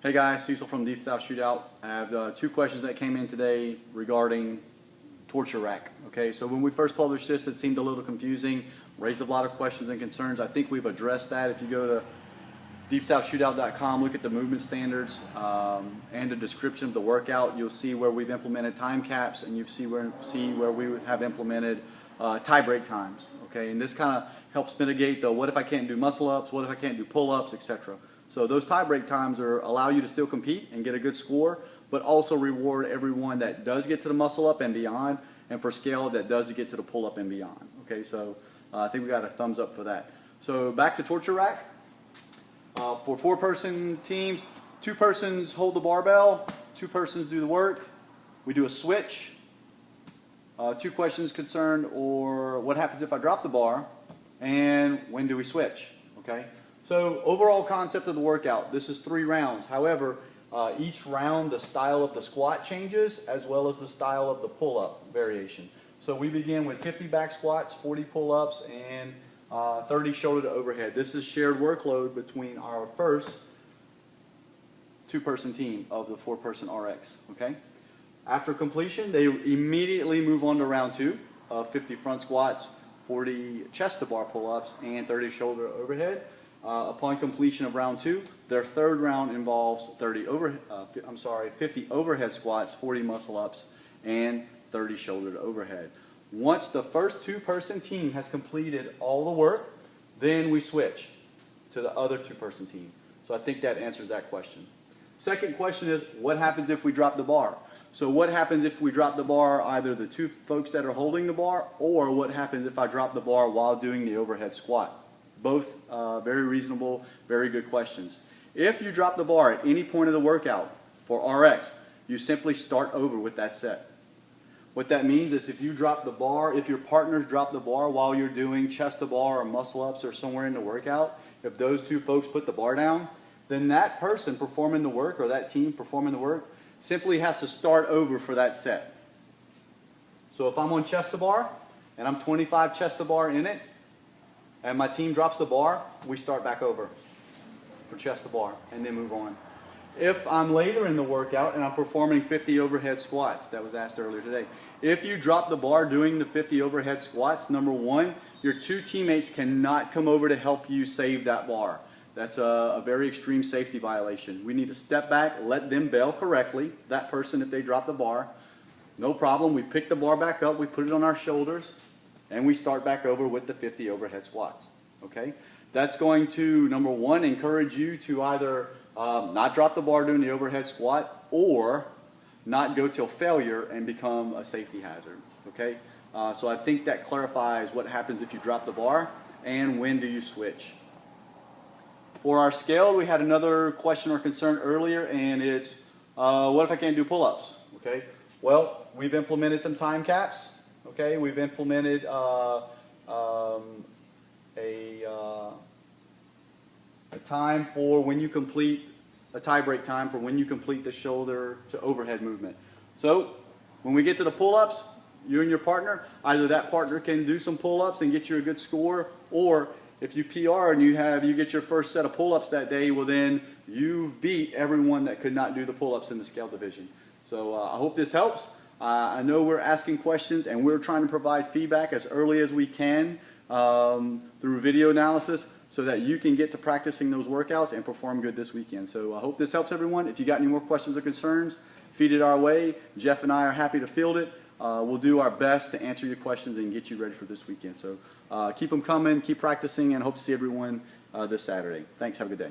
Hey guys, Cecil from Deep South Shootout. I have two questions that came in today regarding torture rack. Okay, so when we first published this, it seemed a little confusing, raised a lot of questions and concerns. I think we've addressed that. If you go to deepsouthshootout.com, look at the movement standards and the description of the workout, you'll see where we've implemented time caps, and you see where we have implemented tie break times. Okay, and this kind of helps mitigate the what if I can't do muscle ups, what if I can't do pull ups, etc. So those tie break times allow you to still compete and get a good score, but also reward everyone that does get to the muscle up and beyond, and for scale that does get to the pull up and beyond. Okay, so I think we got a thumbs up for that. So back to torture rack. For 4-person teams, 2 persons hold the barbell, 2 persons do the work. We do a switch. 2 questions concerned, or what happens if I drop the bar, and when do we switch? Okay. So overall concept of the workout, this is 3 rounds. However, each round the style of the squat changes as well as the style of the pull-up variation. So we begin with 50 back squats, 40 pull-ups, and 30 shoulder to overhead. This is shared workload between our first 2-person team of the 4-person RX. Okay. After completion, they immediately move on to round 2 of 50 front squats, 40 chest to bar pull-ups, and 30 shoulder overhead. Upon completion of round 2, their third round involves 50 overhead squats, 40 muscle ups, and 30 shoulder to overhead. Once the first 2-person team has completed all the work, then we switch to the other 2-person team. So I think that answers that question. Second question is, what happens if we drop the bar? So what happens if we drop the bar, either the 2 folks that are holding the bar, or what happens if I drop the bar while doing the overhead squat? Both very reasonable, very good questions. If you drop the bar at any point of the workout for RX, you simply start over with that set. What that means is if you drop the bar, if your partners drop the bar while you're doing chest to bar or muscle ups or somewhere in the workout, if those 2 folks put the bar down, then that person performing the work, or that team performing the work, simply has to start over for that set. So if I'm on chest to bar and I'm 25 chest to bar in it, and my team drops the bar, we start back over for chest to bar and then move on. If I'm later in the workout and I'm performing 50 overhead squats, that was asked earlier today. If you drop the bar doing the 50 overhead squats, number 1, your 2 teammates cannot come over to help you save that bar. That's a very extreme safety violation. We need to step back, let them bail correctly, that person if they drop the bar. No problem, we pick the bar back up, we put it on our shoulders, and we start back over with the 50 overhead squats. Okay? That's going to, number 1, encourage you to either not drop the bar during the overhead squat, or not go till failure and become a safety hazard. Okay? So I think that clarifies what happens if you drop the bar and when do you switch. For our scale, we had another question or concern earlier, and it's what if I can't do pull-ups? Okay? Well, we've implemented some time caps. Okay, we've implemented a time for when you complete, a tie break time for when you complete the shoulder to overhead movement. So when we get to the pull-ups, you and your partner, either that partner can do some pull-ups and get you a good score, or if you PR and you get your first set of pull-ups that day, well then you've beat everyone that could not do the pull-ups in the scale division. So I hope this helps. I know we're asking questions and we're trying to provide feedback as early as we can through video analysis so that you can get to practicing those workouts and perform good this weekend. So I hope this helps everyone. If you got any more questions or concerns, feed it our way. Jeff and I are happy to field it. We'll do our best to answer your questions and get you ready for this weekend. So keep them coming, keep practicing, and hope to see everyone this Saturday. Thanks. Have a good day.